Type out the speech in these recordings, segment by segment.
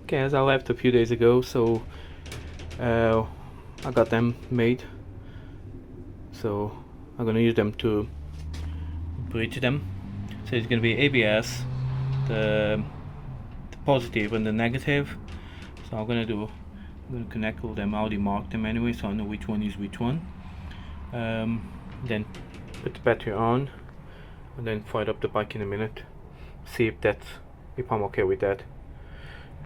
Okay, as I left a few days ago, so I got them made. So I'm gonna use them to bridge them. So it's gonna be ABS, the positive and the negative. So I'm gonna connect all them. I already marked them anyway, so I know which one is which one. Then put the battery on, and then fire up the bike in a minute. See if I'm okay with that.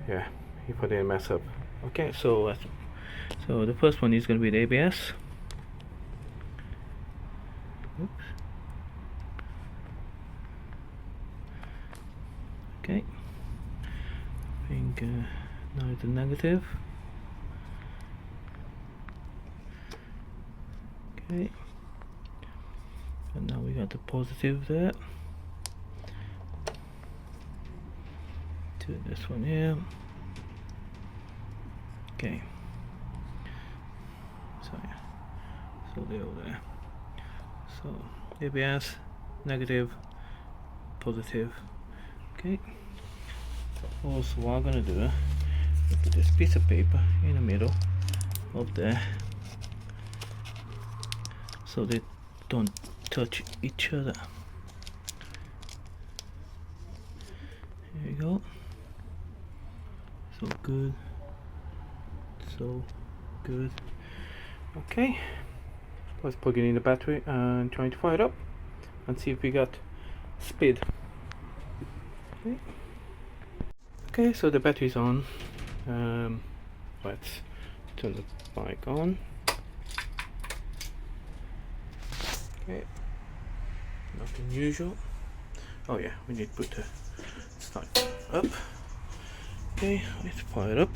Yeah, if I didn't mess up. Okay, so the first one is gonna be the ABS. Oops. Okay. I think now it's a negative. Okay. And now we got the positive there. To this one here. Okay. So yeah. So they're all there. So ABS, negative, positive. Okay. Also, what I'm gonna do, put this piece of paper in the middle of there, so they don't touch each other. Here you go. So good. So good. Okay. Let's plug it in the battery and try to fire it up and see if we got speed. Okay. Okay, so the battery's on. Let's turn the bike on. Okay, nothing usual. Oh yeah, we need to put the start up. Okay, let's fire it up.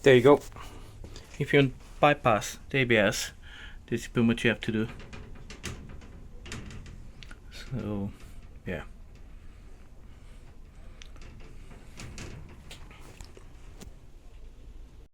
There you go. If you bypass the ABS, this is pretty much you have to do. So, yeah.